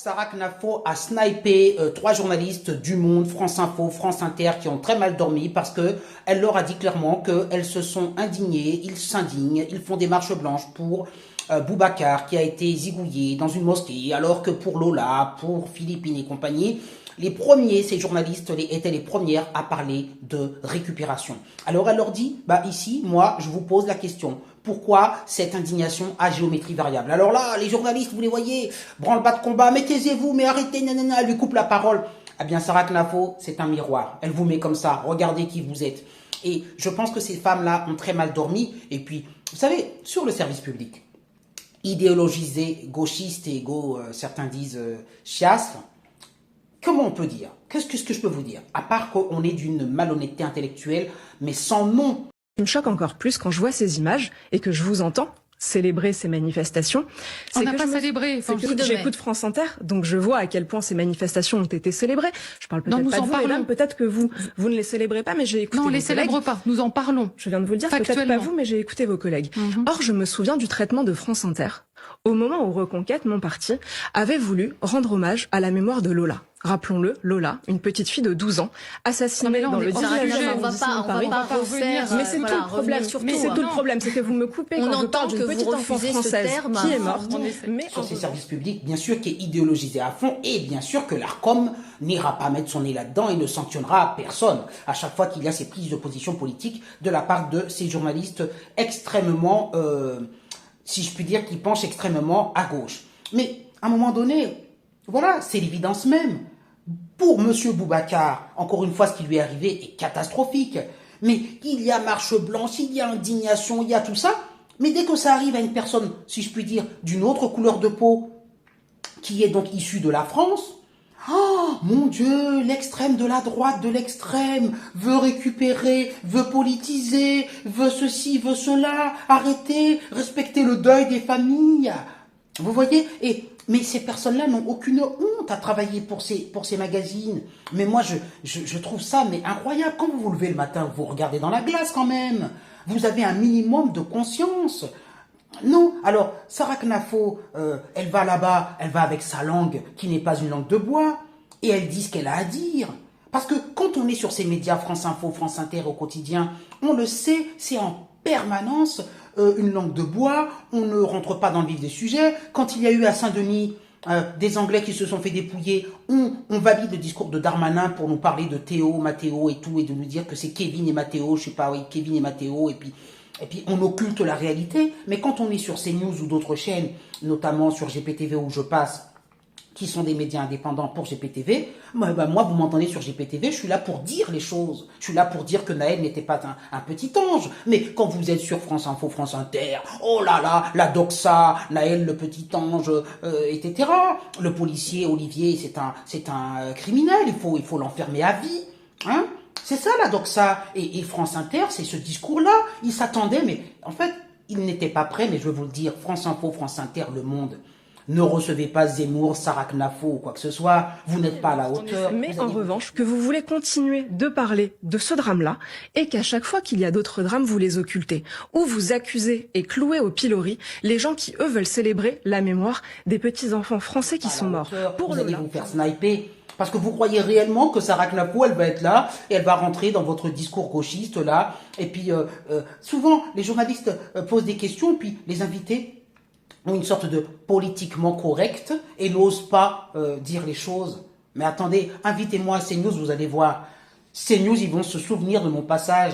Sarah Knafo a snipé 3 journalistes du Monde, France Info, France Inter, qui ont très mal dormi parce que elle leur a dit clairement qu'elles se sont indignées, ils s'indignent, ils font des marches blanches pour Boubacar qui a été zigouillé dans une mosquée, alors que pour Lola, pour Philippine et compagnie, ces journalistes étaient les premières à parler de récupération. Alors elle leur dit, ici, moi, je vous pose la question. Pourquoi cette indignation à géométrie variable? Alors là, les journalistes, vous les voyez, branle-bas de combat, mais taisez-vous, mais arrêtez, nanana, elle lui coupe la parole. Eh bien, Sarah Knafo, c'est un miroir. Elle vous met comme ça, regardez qui vous êtes. Et je pense que ces femmes-là ont très mal dormi. Et puis, vous savez, sur le service public, idéologisé, gauchiste et certains disent chiasme, comment on peut dire? Qu'est-ce que je peux vous dire? À part qu'on est d'une malhonnêteté intellectuelle, mais sans nom. Ce qui me choque encore plus quand je vois ces images et que je vous entends célébrer ces manifestations. On n'a pas célébré. J'écoute France Inter, donc je vois à quel point ces manifestations ont été célébrées. Je parle peut-être pas de vous, mesdames, peut-être que vous ne les célébrez pas, mais j'ai écouté vos collègues. Non, on les célèbre pas, nous en parlons. Je viens de vous le dire, peut-être pas vous, mais j'ai écouté vos collègues. Or, je me souviens du traitement de France Inter, au moment où Reconquête, mon parti, avait voulu rendre hommage à la mémoire de Lola. Rappelons-le, Lola, une petite fille de 12 ans, assassinée dans le 19e arrondissement de Paris. Mais c'est tout le problème. Mais c'est tout le problème, c'est que vous me coupez quand je parle d'une petite enfant française qui est morte. Mais sur ces services publics, bien sûr, qui est idéologisé à fond, et bien sûr que l'ARCOM n'ira pas mettre son nez là-dedans et ne sanctionnera personne à chaque fois qu'il y a ces prises de position politique de la part de ces journalistes extrêmement, si je puis dire, qui penchent extrêmement à gauche. Mais à un moment donné, voilà, c'est l'évidence même. Pour Monsieur Boubacar, encore une fois, ce qui lui est arrivé est catastrophique. Mais il y a marche blanche, il y a indignation, il y a tout ça. Mais dès que ça arrive à une personne, si je puis dire, d'une autre couleur de peau, qui est donc issue de la France, oh mon Dieu, l'extrême de la droite de l'extrême veut récupérer, veut politiser, veut ceci, veut cela, arrêter, respecter le deuil des familles. Vous voyez? Mais ces personnes-là n'ont aucune honte à travailler pour ces magazines. Mais moi, je trouve ça incroyable. Quand vous vous levez le matin, vous regardez dans la glace quand même. Vous avez un minimum de conscience. Non. Alors, Sarah Knafo, elle va là-bas, elle va avec sa langue qui n'est pas une langue de bois. Et elle dit ce qu'elle a à dire. Parce que quand on est sur ces médias, France Info, France Inter au quotidien, on le sait, c'est en permanence une langue de bois, on ne rentre pas dans le vif des sujets. Quand il y a eu à Saint-Denis des Anglais qui se sont fait dépouiller, on valide le discours de Darmanin pour nous parler de Théo, Mathéo et tout, et de nous dire que c'est Kevin et Mathéo, je sais pas, oui, Kevin et Mathéo, et puis on occulte la réalité. Mais quand on est sur CNews ou d'autres chaînes, notamment sur GPTV où je passe, qui sont des médias indépendants pour GPTV, moi vous m'entendez sur GPTV, je suis là pour dire les choses. Je suis là pour dire que Naël n'était pas un petit ange. Mais quand vous êtes sur France Info, France Inter, oh là là, la doxa, Naël le petit ange, etc. Le policier Olivier, c'est un criminel, il faut l'enfermer à vie. Hein? C'est ça la doxa. Et France Inter, c'est ce discours-là. Ils s'attendaient, mais en fait, ils n'étaient pas prêts, mais je vais vous le dire, France Info, France Inter, Le Monde, ne recevez pas Zemmour, Sarah Knafo ou quoi que ce soit, vous n'êtes pas à la hauteur. Mais en revanche, que vous voulez continuer de parler de ce drame-là et qu'à chaque fois qu'il y a d'autres drames, vous les occultez. Ou vous accusez et clouez au pilori les gens qui, eux, veulent célébrer la mémoire des petits-enfants français qui sont morts. Vous allez vous faire sniper. Parce que vous croyez réellement que Sarah Knafo, elle va être là et elle va rentrer dans votre discours gauchiste là. Et puis, souvent, les journalistes posent des questions, puis les invités ont une sorte de politiquement correct et n'osent pas dire les choses. Mais attendez, invitez-moi à CNews, vous allez voir. CNews, ils vont se souvenir de mon passage.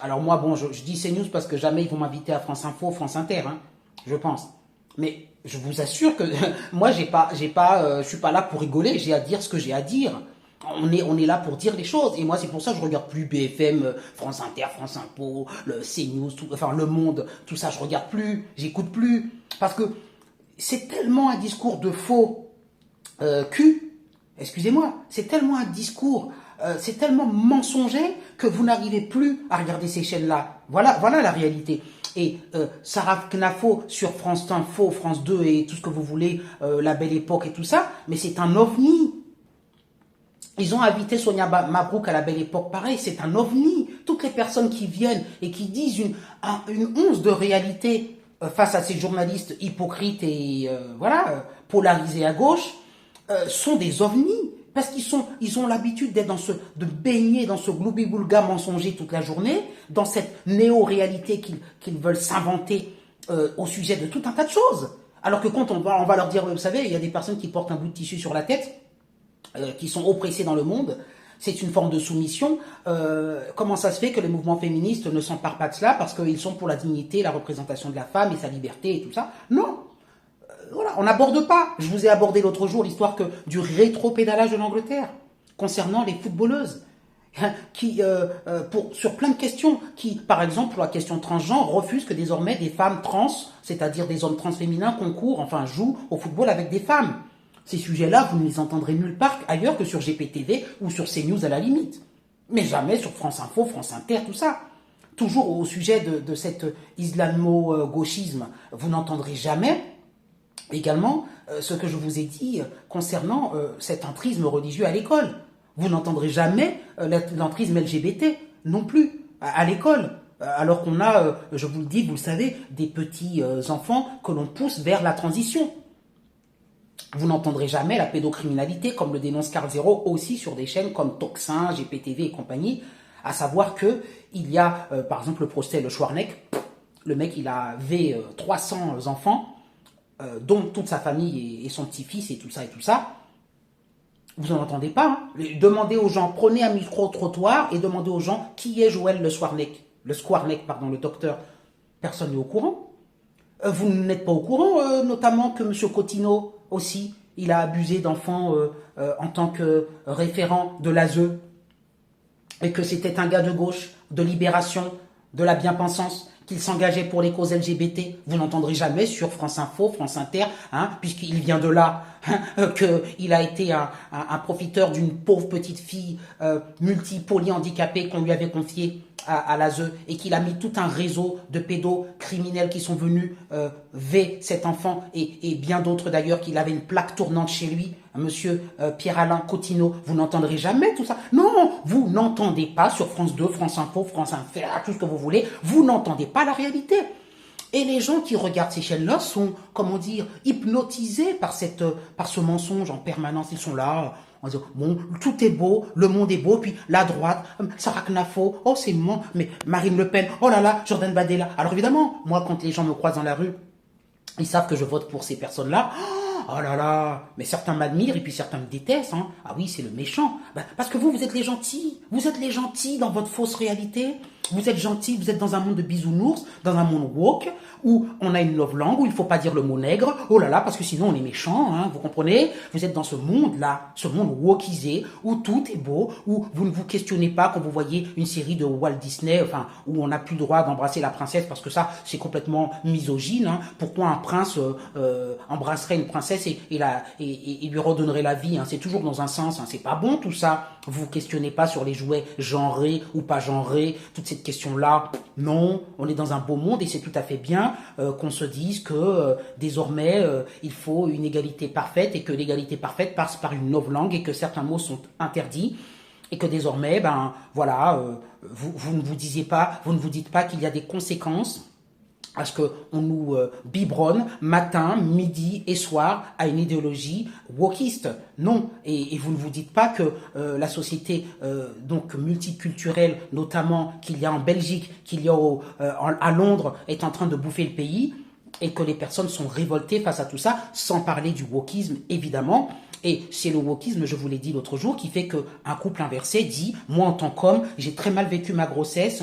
Alors moi, bon, je dis CNews parce que jamais ils vont m'inviter à France Info, France Inter, hein, je pense. Mais je vous assure que moi, je suis pas là pour rigoler, j'ai à dire ce que j'ai à dire. On est là pour dire les choses. Et moi, c'est pour ça que je regarde plus BFM, France Inter, France Info, le CNews, Le Monde, tout ça, je regarde plus, j'écoute plus. Parce que c'est tellement un discours de faux cul, excusez-moi, c'est tellement un discours, c'est tellement mensonger que vous n'arrivez plus à regarder ces chaînes-là. Voilà la réalité. Et Sarah Knafo sur France Info, France 2 et tout ce que vous voulez, La Belle Époque et tout ça, mais c'est un ovni. Ils ont invité Sonia Mabrouk à La Belle Époque, pareil, c'est un ovni. Toutes les personnes qui viennent et qui disent une once de réalité face à ces journalistes hypocrites et polarisés à gauche, sont des ovnis. Parce ils ont l'habitude de baigner dans ce gloubi-boulga mensonger toute la journée, dans cette néo-réalité qu'ils veulent s'inventer au sujet de tout un tas de choses. Alors que quand on va leur dire, vous savez, il y a des personnes qui portent un bout de tissu sur la tête, qui sont oppressées dans le monde, c'est une forme de soumission. Comment ça se fait que les mouvements féministes ne s'emparent pas de cela parce qu'ils sont pour la dignité, la représentation de la femme et sa liberté et tout ça? Non. Voilà, on n'aborde pas. Je vous ai abordé l'autre jour l'histoire du rétro-pédalage de l'Angleterre concernant les footballeuses qui, sur plein de questions, qui, par exemple, pour la question transgenre, refusent que désormais des femmes trans, c'est-à-dire des hommes trans féminins, concourent, enfin jouent au football avec des femmes. Ces sujets-là, vous ne les entendrez nulle part ailleurs que sur GPTV ou sur CNews à la limite. Mais jamais sur France Info, France Inter, tout ça. Toujours au sujet de cet islamo-gauchisme, vous n'entendrez jamais également ce que je vous ai dit concernant cet entrisme religieux à l'école. Vous n'entendrez jamais l'entrisme LGBT non plus à l'école. Alors qu'on a, je vous le dis, vous le savez, des petits enfants que l'on pousse vers la transition. Vous n'entendrez jamais la pédocriminalité, comme le dénonce Carl Zero, aussi sur des chaînes comme Toxin, GPTV et compagnie, à savoir que il y a, par exemple, le procès Le Schwarneck, le mec, il avait 300 enfants, dont toute sa famille et son petit-fils et tout ça et tout ça. Vous n'en entendez pas, hein. Demandez aux gens, prenez un micro-trottoir et demandez aux gens qui est Joël Le Schwarneck, le docteur. Personne n'est au courant. Vous n'êtes pas au courant, notamment que M. Cottineau aussi, il a abusé d'enfants en tant que référent de l'ASE et que c'était un gars de gauche, de libération, de la bien-pensance, qu'il s'engageait pour les causes LGBT. Vous n'entendrez jamais sur France Info, France Inter, hein, puisqu'il vient de là, hein, qu'il a été un profiteur d'une pauvre petite fille multi-polyhandicapée qu'on lui avait confiée à l'ASE et qu'il a mis tout un réseau de pédocriminels qui sont venus ver cet enfant et bien d'autres d'ailleurs, qu'il avait une plaque tournante chez lui, monsieur Pierre-Alain Cottineau. Vous n'entendrez jamais tout ça. Non, vous n'entendez pas sur France 2, France Info, France Inter, tout ce que vous voulez, vous n'entendez pas la réalité. Et les gens qui regardent ces chaînes-là sont, comment dire, hypnotisés par ce mensonge en permanence. Ils sont là, en disant, bon, tout est beau, le monde est beau, puis la droite, Sarah Knafo, oh c'est moi, mais Marine Le Pen, oh là là, Jordan Bardella. Alors évidemment, moi quand les gens me croisent dans la rue, ils savent que je vote pour ces personnes-là. Oh là là, mais certains m'admirent et puis certains me détestent. Hein. Ah oui, c'est le méchant. Parce que vous êtes les gentils. Vous êtes les gentils dans votre fausse réalité. Vous êtes gentils, vous êtes dans un monde de bisounours, dans un monde woke, où on a une love langue, où il ne faut pas dire le mot nègre. Oh là là, parce que sinon on est méchant, hein, vous comprenez? Vous êtes dans ce monde-là, ce monde wokisé, où tout est beau, où vous ne vous questionnez pas quand vous voyez une série de Walt Disney, enfin, où on n'a plus le droit d'embrasser la princesse, parce que ça, c'est complètement misogyne. Hein. Pourquoi un prince embrasserait une princesse et lui redonnerait la vie, hein? C'est toujours dans un sens, hein. C'est pas bon tout ça. Vous vous questionnez pas sur les jouets genrés ou pas genrés, toute cette question-là. Non, on est dans un beau monde et c'est tout à fait bien qu'on se dise que désormais il faut une égalité parfaite et que l'égalité parfaite passe par une novlangue et que certains mots sont interdits et que désormais, ben voilà, vous ne vous disiez pas, vous ne vous dites pas qu'il y a des conséquences à ce qu'on nous biberonne matin, midi et soir à une idéologie wokiste. Non, et vous ne vous dites pas que la société donc multiculturelle, notamment qu'il y a en Belgique, qu'il y a à Londres, est en train de bouffer le pays et que les personnes sont révoltées face à tout ça, sans parler du wokisme évidemment. Et c'est le wokisme, je vous l'ai dit l'autre jour, qui fait qu'un couple inversé dit « Moi en tant qu'homme, j'ai très mal vécu ma grossesse,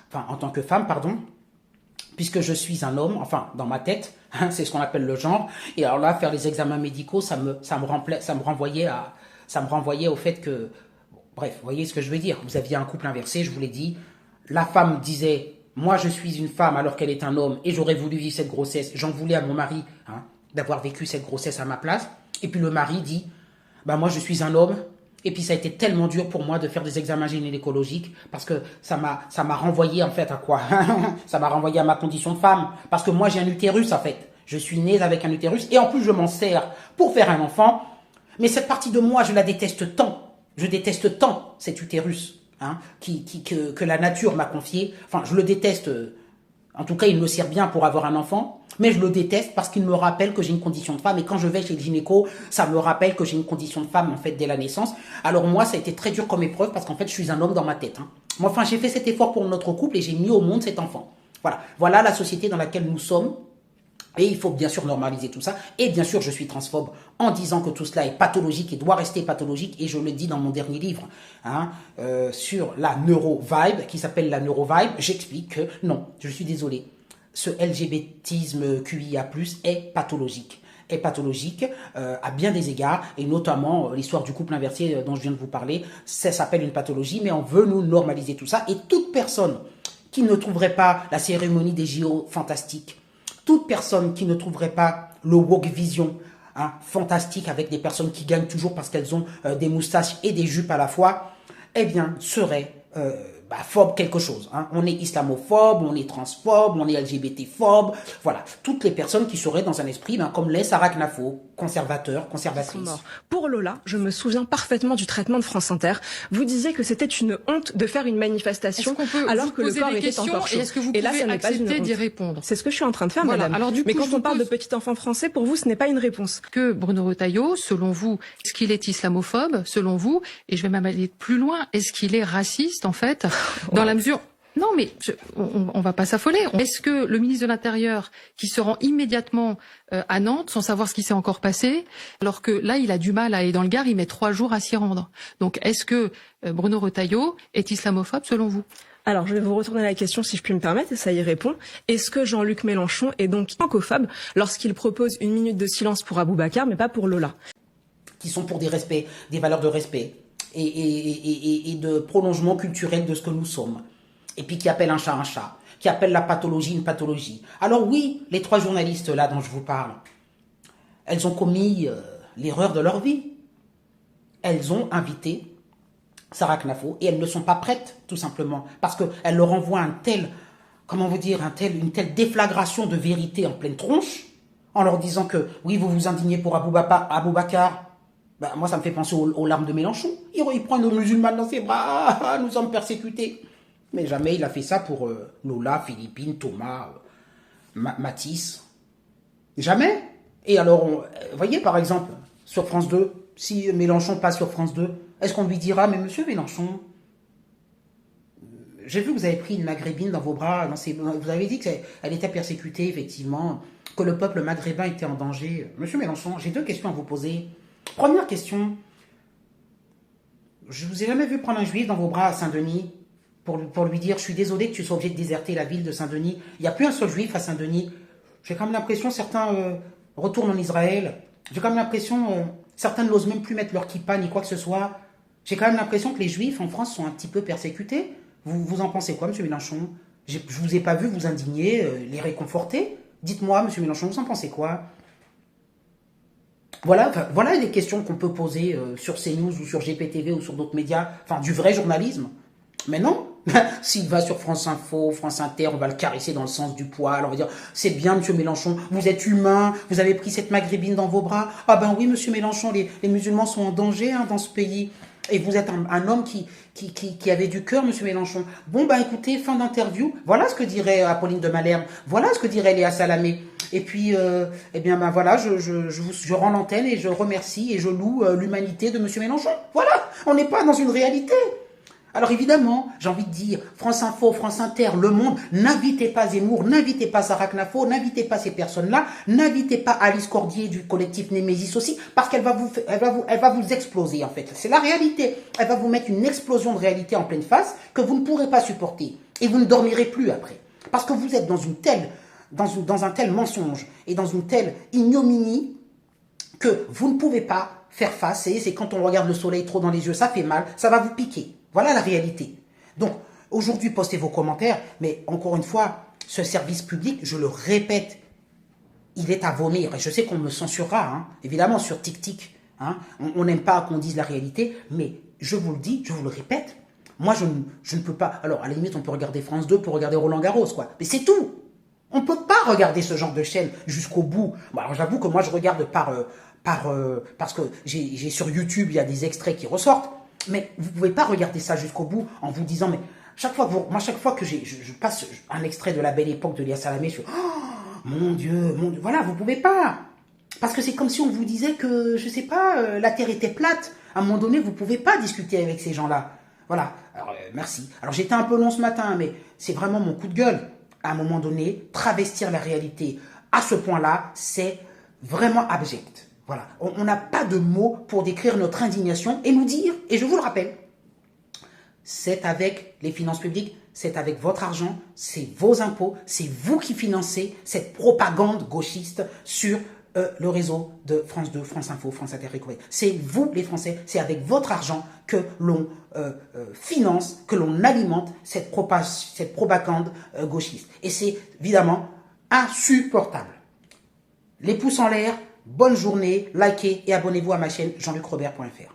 enfin en tant que femme, pardon, puisque je suis un homme, enfin dans ma tête, hein, c'est ce qu'on appelle le genre. Et alors là, faire les examens médicaux, ça me renvoyait au fait que, bon, bref, vous voyez ce que je veux dire. Vous aviez un couple inversé, je vous l'ai dit. La femme disait, moi je suis une femme alors qu'elle est un homme et j'aurais voulu vivre cette grossesse. J'en voulais à mon mari, hein, d'avoir vécu cette grossesse à ma place. Et puis le mari dit, bah moi je suis un homme. Et puis ça a été tellement dur pour moi de faire des examens gynécologiques parce que ça m'a renvoyé en fait à quoi? Ça m'a renvoyé à ma condition de femme. Parce que moi j'ai un utérus en fait. Je suis née avec un utérus et en plus je m'en sers pour faire un enfant. Mais cette partie de moi, je la déteste tant. Je déteste tant cet utérus, hein, que la nature m'a confié. Enfin, je le déteste En tout cas, il me sert bien pour avoir un enfant, mais je le déteste parce qu'il me rappelle que j'ai une condition de femme. Et quand je vais chez le gynéco, ça me rappelle que j'ai une condition de femme, en fait, dès la naissance. Alors moi, ça a été très dur comme épreuve parce qu'en fait, je suis un homme dans ma tête. Hein. Moi, enfin, j'ai fait cet effort pour notre couple et j'ai mis au monde cet enfant. Voilà. Voilà la société dans laquelle nous sommes. Et il faut bien sûr normaliser tout ça. Et bien sûr, je suis transphobe en disant que tout cela est pathologique et doit rester pathologique. Et je le dis dans mon dernier livre sur la neurovibe, qui s'appelle la neurovibe. J'explique que non, je suis désolé. Ce LGBTisme QIA+, est pathologique. À bien des égards, et notamment l'histoire du couple inversé dont je viens de vous parler. Ça s'appelle une pathologie, mais on veut nous normaliser tout ça. Et toute personne qui ne trouverait pas la cérémonie des JO fantastique, toute personne qui ne trouverait pas le woke vision fantastique avec des personnes qui gagnent toujours parce qu'elles ont des moustaches et des jupes à la fois, eh bien, serait phobe quelque chose. Hein. On est islamophobe, on est transphobe, on est LGBT-phobe. Voilà, toutes les personnes qui seraient dans un esprit comme les Sarah Knafo, conservateurs, conservatrices. Pour Lola, je me souviens parfaitement du traitement de France Inter. Vous disiez que c'était une honte de faire une manifestation alors que le corps était encore chaud. Est-ce que vous pouvez accepter d'y répondre? C'est ce que je suis en train de faire, madame. Alors, mais quand on parle de petit enfant français, pour vous, ce n'est pas une réponse. Que Bruno Retailleau, selon vous, est-ce qu'il est islamophobe, selon vous? Et je vais même aller plus loin. Est-ce qu'il est raciste, en fait, dans la mesure... Non, mais on va pas s'affoler. Est-ce que le ministre de l'Intérieur, qui se rend immédiatement à Nantes, sans savoir ce qui s'est encore passé, alors que là, il a du mal à aller dans le Gard, il met 3 jours à s'y rendre. Donc, est-ce que Bruno Retailleau est islamophobe, selon vous? Alors, je vais vous retourner la question, si je puis me permettre, et ça y répond. Est-ce que Jean-Luc Mélenchon est donc francophobe lorsqu'il propose 1 minute de silence pour Aboubacar, mais pas pour Lola? Qui sont pour des valeurs de respect et de prolongement culturel de ce que nous sommes. Et puis qui appelle un chat, qui appelle la pathologie une pathologie. Alors oui, les 3 journalistes là dont je vous parle, elles ont commis l'erreur de leur vie. Elles ont invité Sarah Knafo et elles ne sont pas prêtes, tout simplement, parce qu'elles leur envoient une telle déflagration de vérité en pleine tronche, en leur disant que oui, vous vous indignez pour Aboubacar. Moi, ça me fait penser aux larmes de Mélenchon. Il prend nos musulmanes dans ses bras, nous sommes persécutés. Mais jamais il a fait ça pour Lola, Philippine, Thomas, Matisse. Jamais. Et alors, vous voyez, par exemple, sur France 2, si Mélenchon passe sur France 2, est-ce qu'on lui dira, mais monsieur Mélenchon, j'ai vu que vous avez pris une maghrébine dans vos bras, vous avez dit qu'elle était persécutée, effectivement, que le peuple maghrébin était en danger. Monsieur Mélenchon, j'ai 2 questions à vous poser. Première question, je vous ai jamais vu prendre un juif dans vos bras à Saint-Denis pour lui dire, je suis désolé que tu sois obligé de déserter la ville de Saint-Denis. Il n'y a plus un seul juif à Saint-Denis. J'ai quand même l'impression certains retournent en Israël. J'ai quand même l'impression certains n'osent même plus mettre leur kippa ni quoi que ce soit. J'ai quand même l'impression que les juifs en France sont un petit peu persécutés. Vous en pensez quoi, monsieur Mélenchon? Je vous ai pas vu vous indigner, les réconforter. Dites-moi, monsieur Mélenchon, vous en pensez quoi? Voilà les questions qu'on peut poser sur CNews ou sur GPTV ou sur d'autres médias, enfin du vrai journalisme. Mais non, s'il va sur France Info, France Inter, on va le caresser dans le sens du poil, on va dire, c'est bien monsieur Mélenchon, vous êtes humain, vous avez pris cette maghrébine dans vos bras. Ah ben oui monsieur Mélenchon, les musulmans sont en danger dans ce pays. Et vous êtes un homme qui avait du cœur, monsieur Mélenchon. Bon, écoutez, fin d'interview. Voilà ce que dirait Apolline de Malherbe. Voilà ce que dirait Léa Salamé. Et puis, voilà, je rends l'antenne et je remercie et je loue l'humanité de monsieur Mélenchon. Voilà, on n'est pas dans une réalité. Alors évidemment, j'ai envie de dire, France Info, France Inter, Le Monde, n'invitez pas Zemmour, n'invitez pas Sarah Knafo, n'invitez pas ces personnes-là, n'invitez pas Alice Cordier du collectif Némésis aussi, parce qu'elle va vous exploser en fait. C'est la réalité. Elle va vous mettre une explosion de réalité en pleine face que vous ne pourrez pas supporter. Et vous ne dormirez plus après. Parce que vous êtes dans un tel mensonge et dans une telle ignominie que vous ne pouvez pas faire face. Et c'est quand on regarde le soleil trop dans les yeux, ça fait mal, ça va vous piquer. Voilà la réalité. Donc, aujourd'hui, postez vos commentaires, mais encore une fois, ce service public, je le répète, il est à vomir. Et je sais qu'on me censurera, évidemment, sur TikTok. On n'aime pas qu'on dise la réalité, mais je vous le dis, je vous le répète, moi, je ne peux pas... Alors, à la limite, on peut regarder France 2 pour regarder Roland Garros, quoi. Mais c'est tout. On ne peut pas regarder ce genre de chaîne jusqu'au bout. Bon, alors, j'avoue que moi, je regarde parce que j'ai sur YouTube, il y a des extraits qui ressortent. Mais vous ne pouvez pas regarder ça jusqu'au bout en vous disant, mais chaque fois que je passe un extrait de La Belle Époque de Léa Salamé, je fais oh, mon Dieu, voilà, vous pouvez pas. Parce que c'est comme si on vous disait que, je sais pas, la Terre était plate. À un moment donné, vous pouvez pas discuter avec ces gens-là. Voilà. Alors, merci. Alors, j'étais un peu long ce matin, mais c'est vraiment mon coup de gueule. À un moment donné, travestir la réalité à ce point-là, c'est vraiment abject. Voilà. On n'a pas de mots pour décrire notre indignation et nous dire, et je vous le rappelle, c'est avec les finances publiques, c'est avec votre argent, c'est vos impôts, c'est vous qui financez cette propagande gauchiste sur le réseau de France 2, France Info, France Inter et Corée. C'est vous les Français, c'est avec votre argent que l'on finance, que l'on alimente cette propagande gauchiste. Et c'est évidemment insupportable. Les pouces en l'air, bonne journée, likez et abonnez-vous à ma chaîne jean-luc-robert.fr.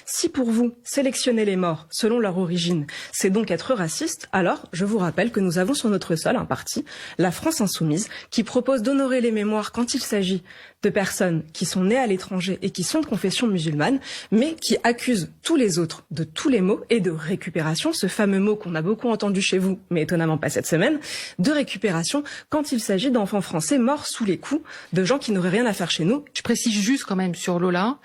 Si pour vous, sélectionner les morts selon leur origine, c'est donc être raciste, alors je vous rappelle que nous avons sur notre sol un parti, la France Insoumise, qui propose d'honorer les mémoires quand il s'agit de personnes qui sont nées à l'étranger et qui sont de confession musulmane, mais qui accusent tous les autres de tous les maux et de récupération, ce fameux mot qu'on a beaucoup entendu chez vous, mais étonnamment pas cette semaine, de récupération quand il s'agit d'enfants français morts sous les coups de gens qui n'auraient rien à faire chez nous. Je précise juste quand même sur Lola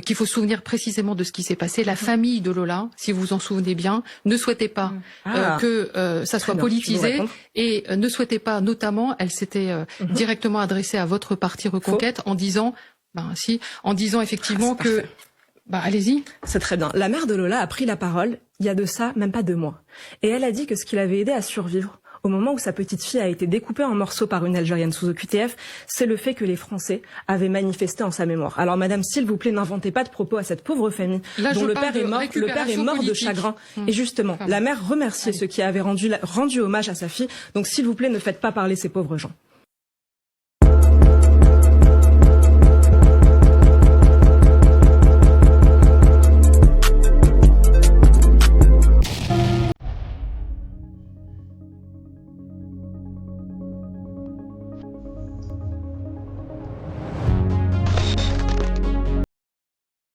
qu'il faut se souvenir précisément de ce qui s'est passé. La famille de Lola, si vous vous en souvenez bien, ne souhaitait pas que ça soit politisé et ne souhaitait pas, notamment, elle s'était directement adressée à votre parti Reconquête en disant, en disant effectivement que, allez-y. C'est très bien. La mère de Lola a pris la parole il y a de ça même pas 2 mois. Et elle a dit que ce qui l'avait aidé à survivre au moment où sa petite fille a été découpée en morceaux par une Algérienne sous OQTF, c'est le fait que les Français avaient manifesté en sa mémoire. Alors madame, s'il vous plaît, n'inventez pas de propos à cette pauvre famille dont le père est mort de chagrin. Et justement, la mère remerciait ceux qui avaient rendu hommage à sa fille. Donc s'il vous plaît, ne faites pas parler ces pauvres gens.